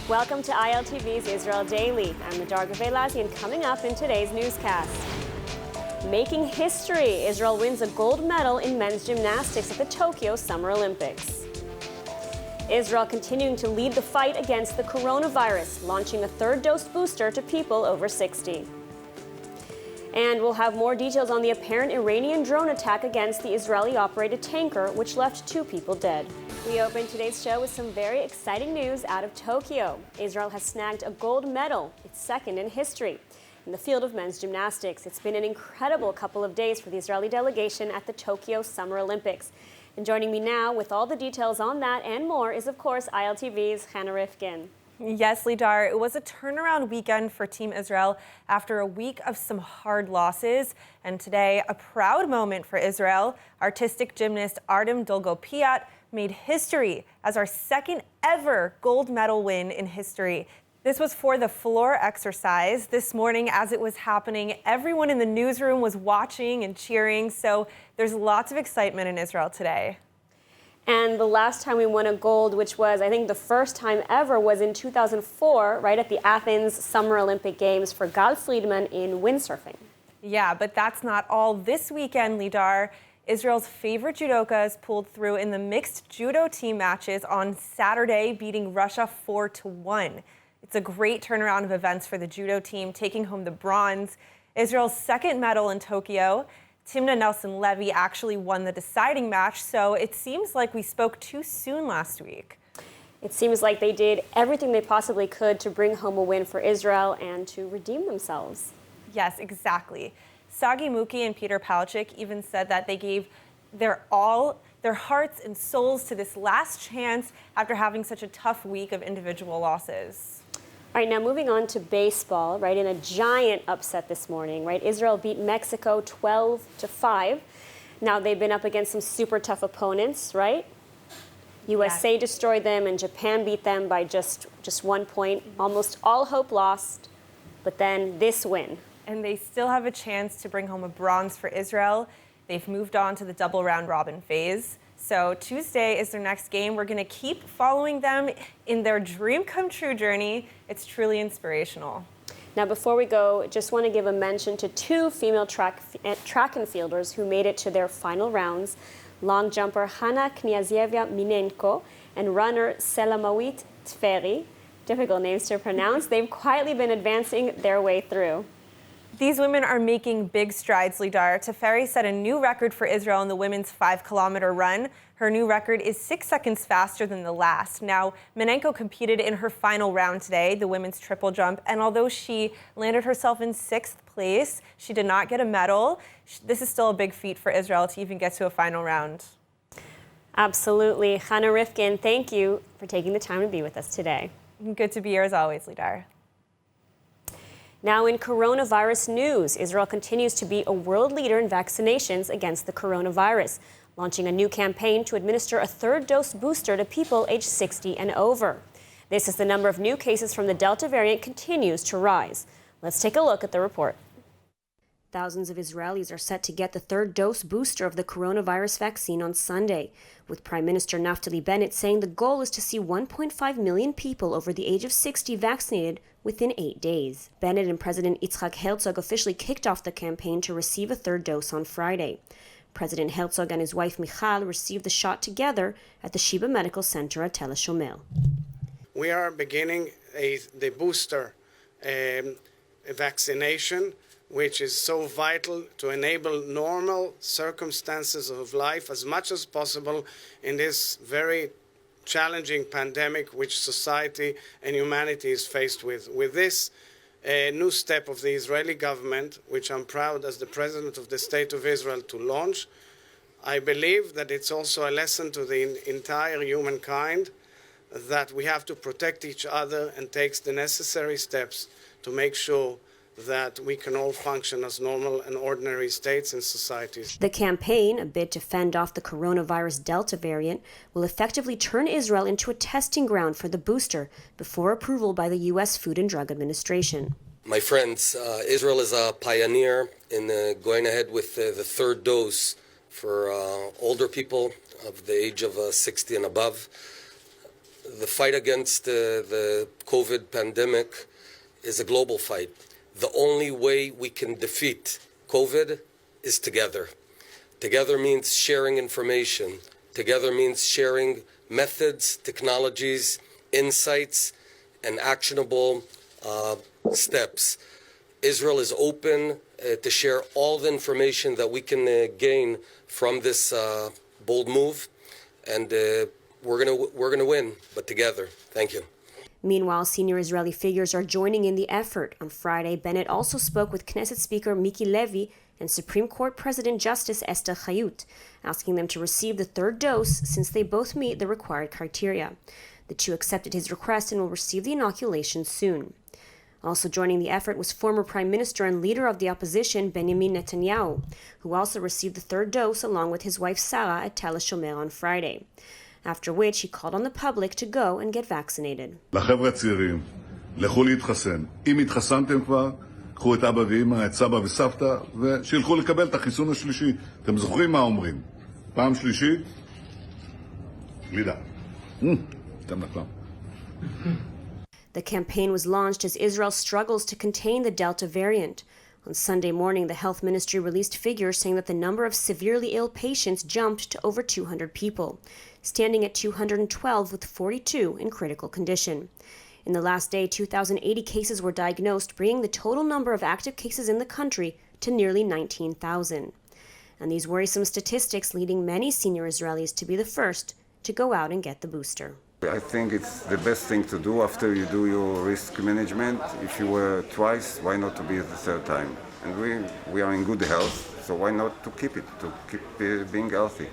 Welcome to ILTV's Israel Daily. I'm Nadar Gavelazi, and coming up in today's newscast. Making history, Israel wins a gold medal in men's gymnastics at the Tokyo Summer Olympics. Israel continuing to lead the fight against the coronavirus, launching a third dose booster to people over 60. And we'll have more details on the apparent Iranian drone attack against the Israeli-operated tanker, which left 2 people dead. We open today's show with some very exciting news out of Tokyo. Israel has snagged a gold medal, its second in history, in the field of men's gymnastics. It's been an incredible couple of days for the Israeli delegation at the Tokyo Summer Olympics. And joining me now with all the details on that and more is, of course, ILTV's Hannah Rifkin. Yes, Lidar, it was a turnaround weekend for Team Israel after a week of some hard losses. And today, a proud moment for Israel. Artistic gymnast Artem Dolgopiat made history as our second ever gold medal win in history. This was for the floor exercise. This morning, as it was happening, everyone in the newsroom was watching and cheering. So there's lots of excitement in Israel today. And the last time we won a gold, which was, I think, the first time ever, was in 2004, right at the Athens Summer Olympic Games for Gal Friedman in windsurfing. Yeah, but that's not all. This weekend, Lidar, Israel's favorite judokas pulled through in the mixed judo team matches on Saturday, beating Russia 4-1. It's a great turnaround of events for the judo team, taking home the bronze. Israel's second medal in Tokyo. Timna Nelson-Levy actually won the deciding match, so it seems like we spoke too soon last week. It seems like they did everything they possibly could to bring home a win for Israel and to redeem themselves. Yes, exactly. Sagi Muki and Peter Palchik even said that they gave their hearts and souls to this last chance after having such a tough week of individual losses. All right, now moving on to baseball, right, in a giant upset this morning, right? Israel beat Mexico 12-5. Now they've been up against some super tough opponents, right? USA destroyed them and Japan beat them by just 1 point. Almost all hope lost, but then this win. And they still have a chance to bring home a bronze for Israel. They've moved on to the double round robin phase. So Tuesday is their next game. We're going to keep following them in their dream come true journey. It's truly inspirational. Now, before we go, just want to give a mention to 2 female track and fielders who made it to their final rounds. Long jumper Hana Kniazievia Minenko and runner Selamawit Tferi. Difficult names to pronounce. They've quietly been advancing their way through. These women are making big strides, Lidar. Teferi set a new record for Israel in the women's 5-kilometer run. Her new record is 6 seconds faster than the last. Now, Minenko competed in her final round today, the women's triple jump, and although she landed herself in 6th place, she did not get a medal. This is still a big feat for Israel to even get to a final round. Absolutely. Hannah Rifkin, thank you for taking the time to be with us today. Good to be here as always, Lidar. Now in coronavirus news, Israel continues to be a world leader in vaccinations against the coronavirus, launching a new campaign to administer a third dose booster to people aged 60 and over. This as the number of new cases from the Delta variant continues to rise. Let's take a look at the report. Thousands of Israelis are set to get the third dose booster of the coronavirus vaccine on Sunday, with Prime Minister Naftali Bennett saying the goal is to see 1.5 million people over the age of 60 vaccinated within 8 days. Bennett and President Yitzhak Herzog officially kicked off the campaign to receive a third dose on Friday. President Herzog and his wife Michal received the shot together at the Sheba Medical Center at Tel Aviv. We are beginning the booster vaccination, which is so vital to enable normal circumstances of life as much as possible in this very challenging pandemic which society and humanity is faced with. With this new step of the Israeli government, which I'm proud as the President of the State of Israel to launch, I believe that it's also a lesson to the entire humankind that we have to protect each other and take the necessary steps to make sure that we can all function as normal and ordinary states and societies. The campaign, a bid to fend off the coronavirus Delta variant, will effectively turn Israel into a testing ground for the booster before approval by the U.S. Food and Drug Administration. My friends, Israel is a pioneer in going ahead with the third dose for older people of the age of 60 and above. the fight against the COVID pandemic is a global fight. The only way we can defeat COVID is together. Together means sharing information. Together means sharing methods, technologies, insights, and actionable steps. Israel is open to share all the information that we can gain from this bold move, and we're gonna win, but together. Thank you. Meanwhile, senior Israeli figures are joining in the effort. On Friday, Bennett also spoke with Knesset Speaker Miki Levy and Supreme Court President Justice Esther Chayut, asking them to receive the third dose since they both meet the required criteria. The two accepted his request and will receive the inoculation soon. Also joining the effort was former Prime Minister and leader of the opposition, Benjamin Netanyahu, who also received the third dose along with his wife Sarah at Tel Aviv on Friday. After which he called on the public to go and get vaccinated. לחבר'ה צעירים, לכו להתחסן. אם התחסנתם כבר, קחו את אבא ואמא, את סבא וסבתא, ושילכו לקבל את החיסון השלישי. אתם זוכרים מה אומרים? פעם שלישית, לידה. אתם נפלם. The campaign was launched as Israel struggles to contain the Delta variant. On Sunday morning, the health ministry released figures saying that the number of severely ill patients jumped to over 200 people, standing at 212 with 42 in critical condition. In the last day, 2,080 cases were diagnosed, bringing the total number of active cases in the country to nearly 19,000. And these worrisome statistics leading many senior Israelis to be the first to go out and get the booster. I think it's the best thing to do after you do your risk management. If you were twice, why not to be the third time? And we are in good health, so why not to keep being healthy?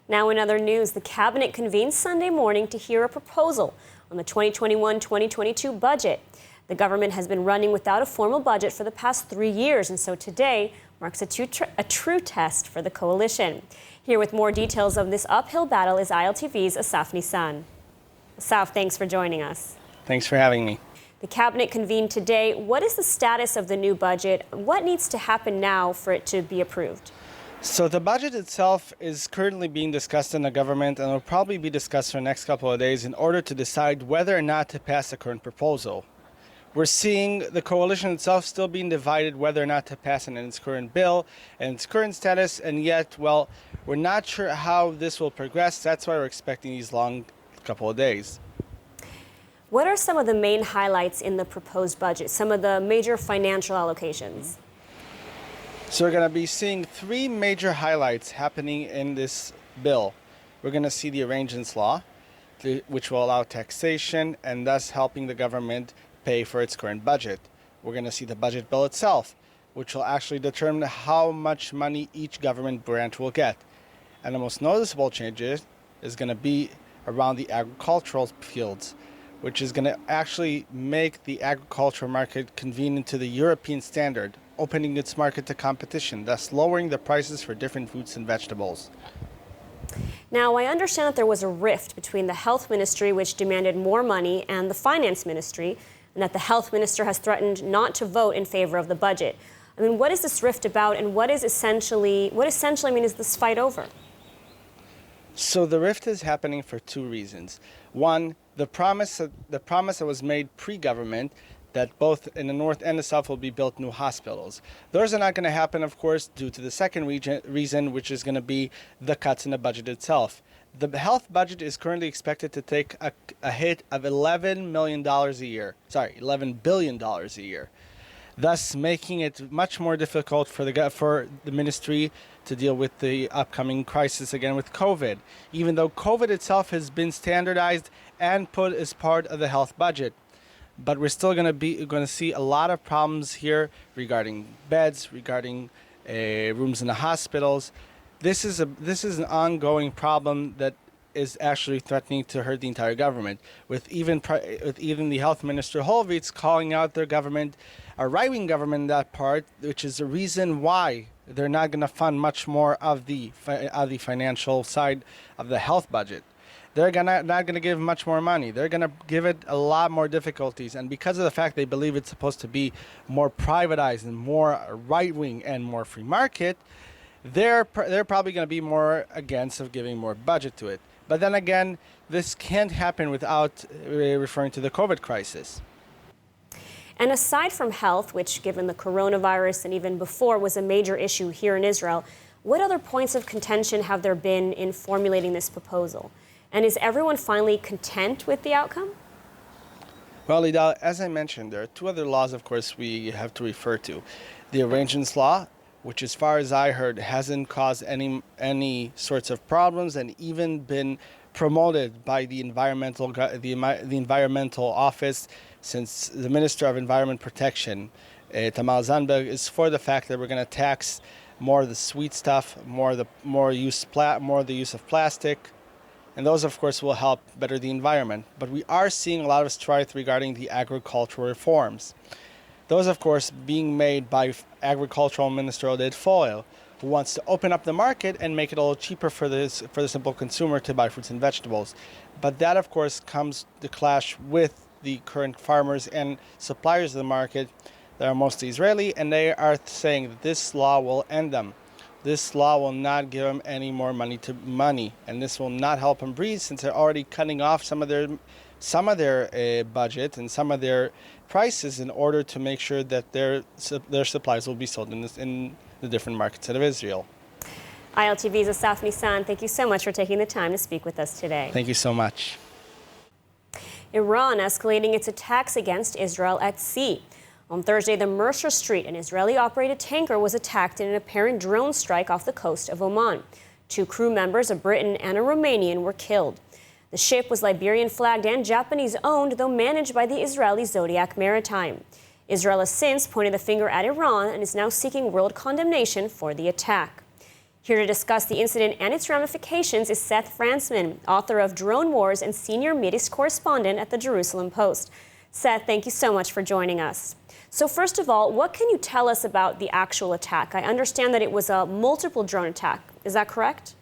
Now in other news, the cabinet convened Sunday morning to hear a proposal on the 2021-2022 budget. The government has been running without a formal budget for the past 3 years, and so today marks a true test for the coalition. Here with more details of this uphill battle is ILTV's Asaf Nissan. Asaf, thanks for joining us. Thanks for having me. The cabinet convened today. What is the status of the new budget? What needs to happen now for it to be approved? So the budget itself is currently being discussed in the government and will probably be discussed for the next couple of days in order to decide whether or not to pass the current proposal. We're seeing the coalition itself still being divided whether or not to pass it in its current bill and its current status, and yet, well, we're not sure how this will progress. That's why we're expecting these long couple of days. What are some of the main highlights in the proposed budget, some of the major financial allocations? So we're going to be seeing 3 major highlights happening in this bill. We're going to see the arrangements law, which will allow taxation and thus helping the government pay for its current budget. We're going to see the budget bill itself, which will actually determine how much money each government branch will get. And the most noticeable changes is going to be around the agricultural fields, which is going to actually make the agricultural market convenient to the European standard, opening its market to competition, thus lowering the prices for different fruits and vegetables. Now, I understand that there was a rift between the health ministry, which demanded more money, and the finance ministry, and that the health minister has threatened not to vote in favor of the budget. I mean, what is this rift about, and what essentially is this fight over? So the rift is happening for 2 reasons. One, the promise that was made pre-government that both in the north and the south will be built new hospitals. Those are not going to happen, of course, due to the second reason, which is going to be the cuts in the budget itself. The health budget is currently expected to take a hit of $11 billion a year, thus making it much more difficult for the ministry to deal with the upcoming crisis again with COVID, even though COVID itself has been standardized and put as part of the health budget. But we're still going to see a lot of problems here regarding beds, regarding rooms in the hospitals. This is an ongoing problem that is actually threatening to hurt the entire government. With even the health minister Horovitz calling out their government, a right-wing government in that part, which is the reason why they're not going to fund much more of the financial side of the health budget. They're not going to give much more money. They're going to give it a lot more difficulties. And because of the fact they believe it's supposed to be more privatized and more right-wing and more free market, they're probably going to be more against of giving more budget to it. But then again, this can't happen without referring to the COVID crisis. And aside from health, which given the coronavirus and even before was a major issue here in Israel, what other points of contention have there been in formulating this proposal? And is everyone finally content with the outcome? Well, Lidal, as I mentioned, there are two other laws, of course, we have to refer to. The arrangements law, which as far as I heard, hasn't caused any sorts of problems and even been promoted by the environmental office, since the Minister of Environment Protection, Tamar Zandberg, is for the fact that we're going to tax more of the sweet stuff, more the use of plastic, and those, of course, will help better the environment. But we are seeing a lot of strife regarding the agricultural reforms. Those, of course, being made by Agricultural Minister Oded Foyle, who wants to open up the market and make it a little cheaper for the simple consumer to buy fruits and vegetables. But that, of course, comes to clash with the current farmers and suppliers of the market that are mostly Israeli, and they are saying that this law will end them. This law will not give them any more money, and this will not help them breathe, since they're already cutting off some of their budget and some of their prices in order to make sure that their supplies will be sold in the different markets out of Israel. ILTV's Asaf Nissan, thank you so much for taking the time to speak with us today. Thank you so much. Iran escalating its attacks against Israel at sea. On Thursday, the Mercer Street, an Israeli-operated tanker, was attacked in an apparent drone strike off the coast of Oman. 2 crew members, a Briton and a Romanian, were killed. The ship was Liberian-flagged and Japanese-owned, though managed by the Israeli Zodiac Maritime. Israel has since pointed the finger at Iran and is now seeking world condemnation for the attack. Here to discuss the incident and its ramifications is Seth Frantzman, author of Drone Wars and senior Middle East correspondent at the Jerusalem Post. Seth, thank you so much for joining us. So first of all, what can you tell us about the actual attack? I understand that it was a multiple drone attack. Is that correct?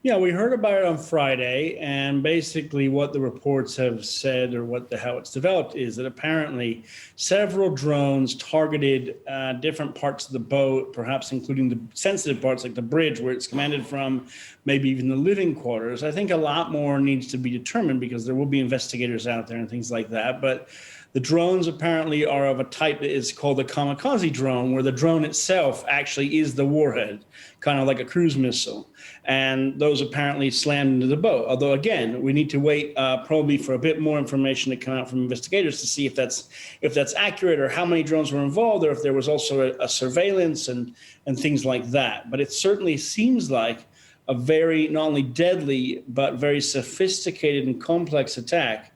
Yeah, we heard about it on Friday, and basically what the reports have said, or how it's developed, is that apparently several drones targeted different parts of the boat, perhaps including the sensitive parts like the bridge where it's commanded from, maybe even the living quarters. I think a lot more needs to be determined because there will be investigators out there and things like that. But the drones apparently are of a type that is called a kamikaze drone, where the drone itself actually is the warhead, kind of like a cruise missile. And those apparently slammed into the boat. Although, again, we need to wait probably for a bit more information to come out from investigators to see if that's accurate, or how many drones were involved, or if there was also a surveillance and things like that. But it certainly seems like a very not only deadly but very sophisticated and complex attack,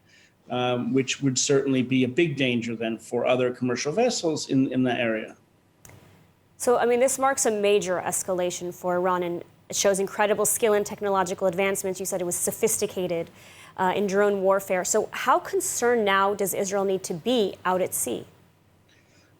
which would certainly be a big danger then for other commercial vessels in that area. So, I mean, this marks a major escalation for Iran, and it shows incredible skill and technological advancements. You said it was sophisticated in drone warfare. So how concerned now does Israel need to be out at sea?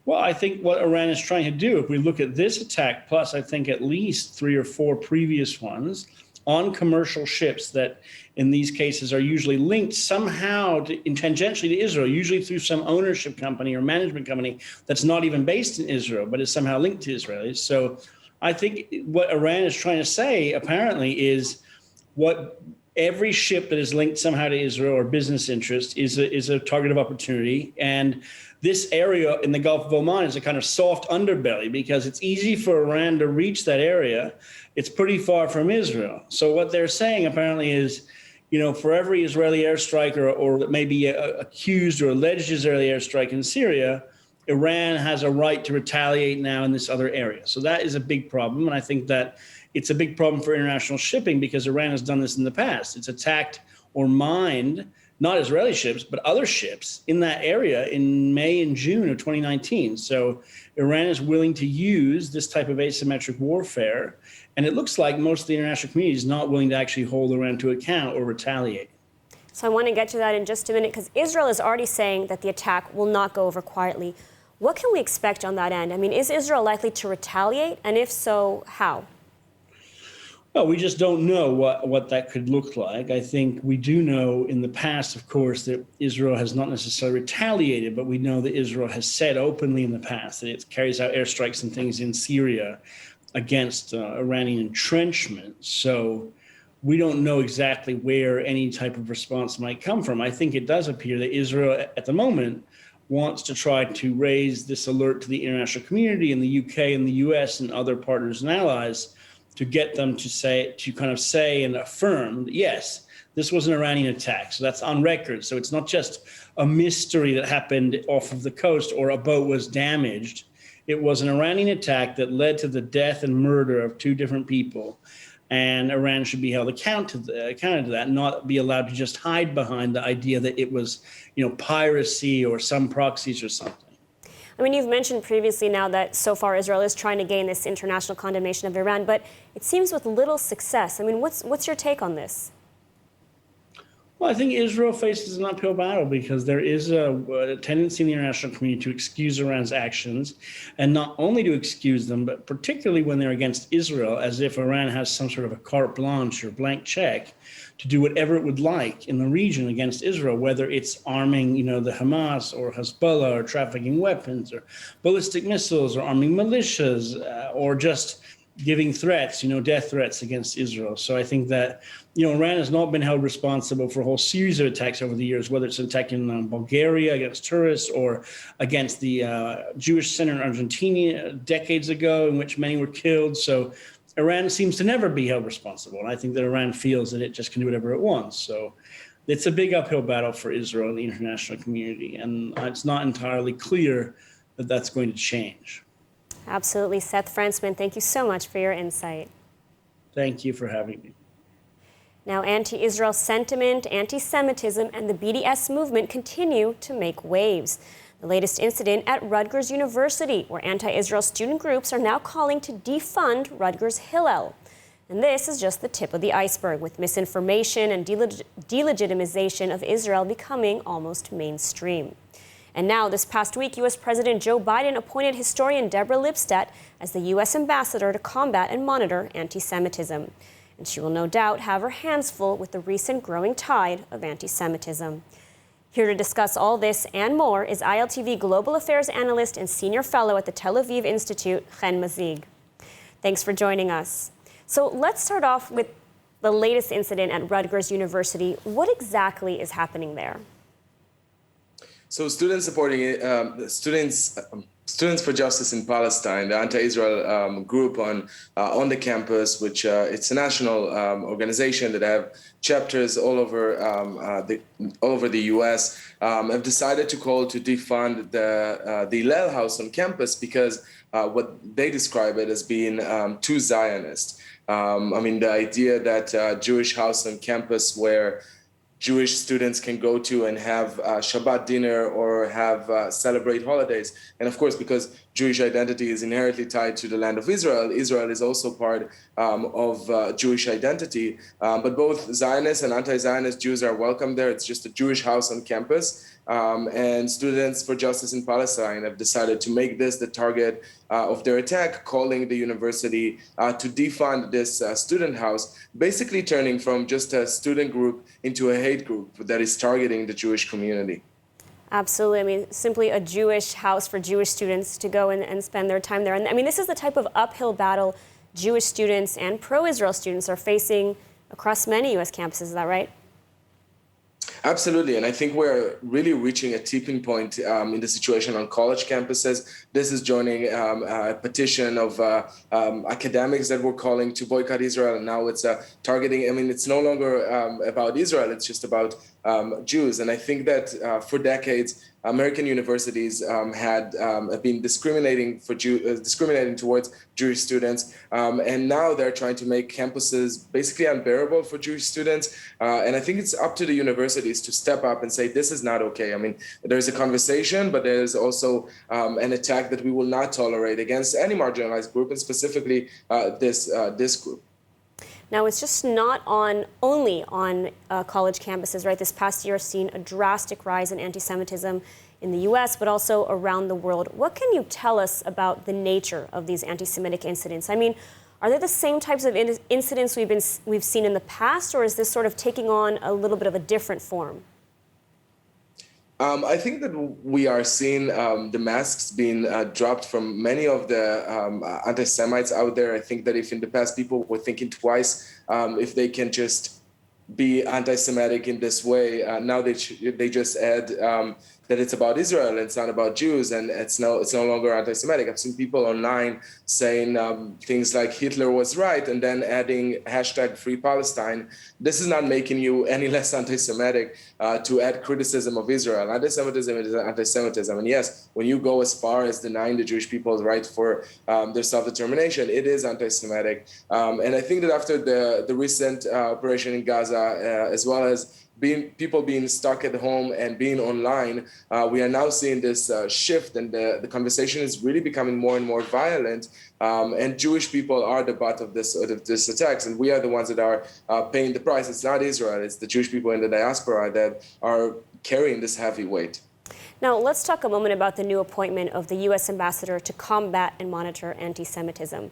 Well, I think what Iran is trying to do, if we look at this attack, plus I think at least 3 or 4 previous ones on commercial ships that in these cases are usually linked somehow tangentially to Israel, usually through some ownership company or management company that's not even based in Israel, but is somehow linked to Israelis. So I think what Iran is trying to say apparently is what every ship that is linked somehow to Israel or business interest is a target of opportunity. And this area in the Gulf of Oman is a kind of soft underbelly because it's easy for Iran to reach that area. It's pretty far from Israel. So what they're saying apparently is, you know, for every Israeli airstrike or maybe accused or alleged Israeli airstrike in Syria, Iran has a right to retaliate now in this other area. So that is a big problem. And I think that it's a big problem for international shipping because Iran has done this in the past. It's attacked or mined not Israeli ships, but other ships in that area in May and June of 2019. So Iran is willing to use this type of asymmetric warfare. And it looks like most of the international community is not willing to actually hold Iran to account or retaliate. So I want to get to that in just a minute, because Israel is already saying that the attack will not go over quietly. What can we expect on that end? I mean, is Israel likely to retaliate? And if so, how? Well, we just don't know what that could look like. I think we do know in the past, of course, that Israel has not necessarily retaliated, but we know that Israel has said openly in the past that it carries out airstrikes and things in Syria against Iranian entrenchment. So we don't know exactly where any type of response might come from. I think it does appear that Israel at the moment wants to try to raise this alert to the international community in the UK and the US and other partners and allies to get them to kind of say and affirm that, yes, this was an Iranian attack. So that's on record. So it's not just a mystery that happened off of the coast or a boat was damaged. It was an Iranian attack that led to the death and murder of 2 different people. And Iran should be held accounted to that, not be allowed to just hide behind the idea that it was, piracy or some proxies or something. I mean, you've mentioned previously now that so far Israel is trying to gain this international condemnation of Iran, but it seems with little success. I mean, what's your take on this? Well, I think Israel faces an uphill battle because there is a tendency in the international community to excuse Iran's actions, and not only to excuse them, but particularly when they're against Israel, as if Iran has some sort of a carte blanche or blank check to do whatever it would like in the region against Israel, whether it's arming, the Hamas or Hezbollah or trafficking weapons or ballistic missiles or arming militias or just giving threats, death threats against Israel. So I think that, Iran has not been held responsible for a whole series of attacks over the years, whether it's attacking Bulgaria against tourists or against the Jewish center in Argentina decades ago, in which many were killed. So Iran seems to never be held responsible. And I think that Iran feels that it just can do whatever it wants. So it's a big uphill battle for Israel and the international community. And it's not entirely clear that that's going to change. Absolutely. Seth Fransman, thank you so much for your insight. Thank you for having me. Now, anti-Israel sentiment, anti-Semitism, and the BDS movement continue to make waves. The latest incident at Rutgers University, where anti-Israel student groups are now calling to defund Rutgers Hillel. And this is just the tip of the iceberg, with misinformation and delegitimization of Israel becoming almost mainstream. And now, this past week, U.S. President Joe Biden appointed historian Deborah Lipstadt as the U.S. ambassador to combat and monitor anti-Semitism. And she will no doubt have her hands full with the recent growing tide of anti-Semitism. Here to discuss all this and more is ILTV Global Affairs Analyst and Senior Fellow at the Tel Aviv Institute, Chen Mazig. Thanks for joining us. So let's start off with the latest incident at Rutgers University. What exactly is happening there? So students supporting Students for Justice in Palestine, the anti-Israel group on the campus, which it's a national organization that have chapters all over the U.S., have decided to call to defund the Hillel House on campus because what they describe it as being too Zionist. The idea that a Jewish house on campus where Jewish students can go to and have Shabbat dinner or have celebrate holidays. And of course, because Jewish identity is inherently tied to the land of Israel, Israel is also part of Jewish identity. But both Zionist and anti-Zionist Jews are welcome there. It's just a Jewish house on campus. And Students for Justice in Palestine have decided to make this the target of their attack, calling the university to defund this student house, basically turning from just a student group into a hate group that is targeting the Jewish community. Absolutely. I mean, simply a Jewish house for Jewish students to go and spend their time there. And I mean, this is the type of uphill battle Jewish students and pro-Israel students are facing across many U.S. campuses. Is that right? Absolutely. And I think we're really reaching a tipping point in the situation on college campuses. This is joining a petition of academics that were calling to boycott Israel. And now it's targeting, it's no longer about Israel. It's just about Jews. And I think that for decades, American universities had been discriminating towards Jewish students, and now they're trying to make campuses basically unbearable for Jewish students. And I think it's up to the universities to step up and say this is not okay. I mean, there's a conversation, but there's also an attack that we will not tolerate against any marginalized group, and specifically this group. Now, it's just not only on college campuses, right? This past year has seen a drastic rise in anti-Semitism in the U.S., but also around the world. What can you tell us about the nature of these anti-Semitic incidents? I mean, are they the same types of incidents we've seen in the past, or is this sort of taking on a little bit of a different form? I think that we are seeing the masks being dropped from many of the anti-Semites out there. I think that if in the past people were thinking twice if they can just be anti-Semitic in this way, now they just add that it's about Israel and it's not about Jews, and it's no longer anti-Semitic. I've seen people online saying things like Hitler was right and then adding hashtag Free Palestine. This is not making you any less anti-Semitic to add criticism of Israel. Anti-Semitism is anti-Semitism, and yes, when you go as far as denying the Jewish people's right for their self-determination, it is anti-Semitic. And I think that after the recent operation in Gaza, as well as people being stuck at home and being online, we are now seeing this shift, and the conversation is really becoming more and more violent. And Jewish people are the butt of this attacks, and we are the ones that are paying the price. It's not Israel; it's the Jewish people in the diaspora that are carrying this heavy weight. Now, let's talk a moment about the new appointment of the U.S. ambassador to combat and monitor anti-Semitism.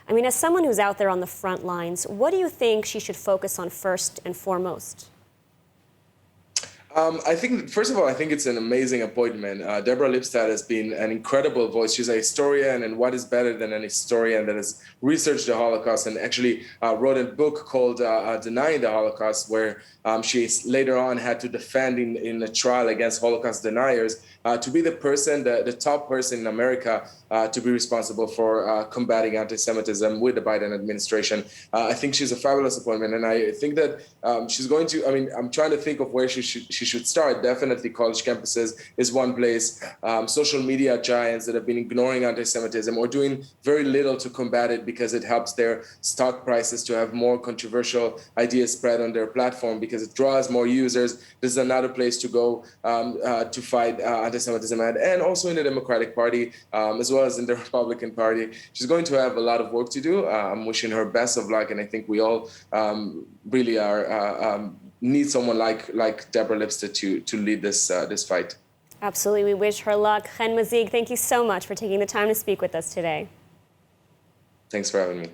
I mean, as someone who's out there on the front lines, what do you think she should focus on first and foremost? I think, first of all, I think it's an amazing appointment. Deborah Lipstadt has been an incredible voice. She's a historian, and what is better than an historian that has researched the Holocaust and actually wrote a book called Denying the Holocaust, where she later on had to defend in a trial against Holocaust deniers, to be the person, the top person in America to be responsible for combating anti-Semitism with the Biden administration. I think she's a fabulous appointment, and I think that she's going to, I'm trying to think of where she should start. Definitely college campuses is one place. Social media giants that have been ignoring anti-Semitism or doing very little to combat it because it helps their stock prices to have more controversial ideas spread on their platform because it draws more users. This is another place to go to fight anti-Semitism and also in the Democratic Party, as well as in the Republican Party. She's going to have a lot of work to do. I'm wishing her best of luck, and I think we all really are need someone like Deborah Lipstadt to lead this fight. Absolutely, we wish her luck. Chen Mazig, thank you so much for taking the time to speak with us today. Thanks for having me.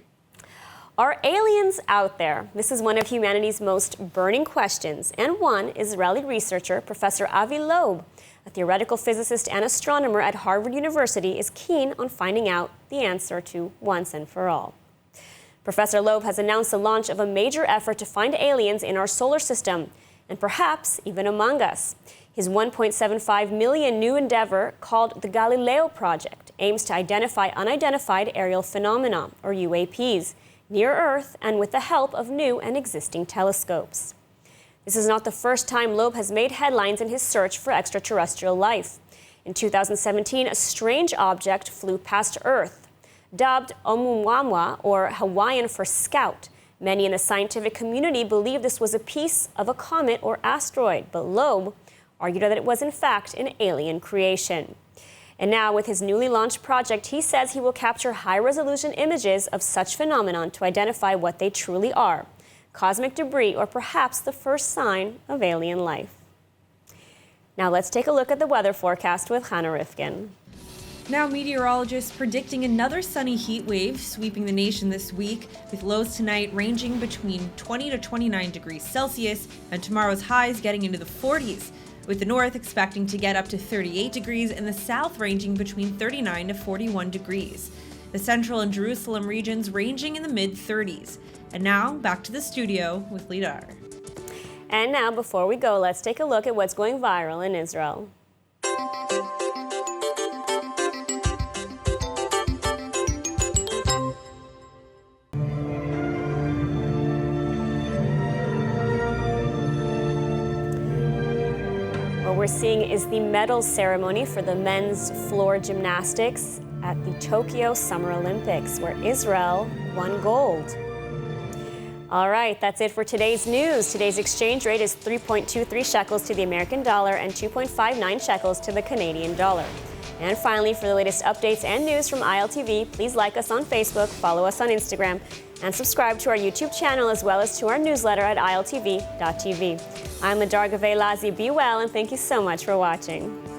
Are aliens out there? This is one of humanity's most burning questions, and one Israeli researcher, Professor Avi Loeb, a theoretical physicist and astronomer at Harvard University, is keen on finding out the answer to once and for all. Professor Loeb has announced the launch of a major effort to find aliens in our solar system, and perhaps even among us. His $1.75 million new endeavor, called the Galileo Project, aims to identify unidentified aerial phenomena, or UAPs, near Earth and with the help of new and existing telescopes. This is not the first time Loeb has made headlines in his search for extraterrestrial life. In 2017, a strange object flew past Earth. Dubbed Oumuamua, or Hawaiian for scout, many in the scientific community believe this was a piece of a comet or asteroid, but Loeb argued that it was in fact an alien creation. And now, with his newly launched project, he says he will capture high-resolution images of such phenomenon to identify what they truly are: cosmic debris, or perhaps the first sign of alien life. Now let's take a look at the weather forecast with Hannah Rifkin. Now meteorologists predicting another sunny heat wave sweeping the nation this week, with lows tonight ranging between 20 to 29 degrees Celsius and tomorrow's highs getting into the 40s, with the north expecting to get up to 38 degrees and the south ranging between 39 to 41 degrees. The central and Jerusalem regions ranging in the mid-30s. And now, back to the studio with Lidar. And now, before we go, let's take a look at what's going viral in Israel. What we're seeing is the medal ceremony for the men's floor gymnastics at the Tokyo Summer Olympics, where Israel won gold. All right, that's it for today's news. Today's exchange rate is 3.23 shekels to the American dollar and 2.59 shekels to the Canadian dollar. And finally, for the latest updates and news from ILTV, please like us on Facebook, follow us on Instagram, and subscribe to our YouTube channel as well as to our newsletter at iltv.tv. I'm Ladar Gavei-Lazi. Be well, and thank you so much for watching.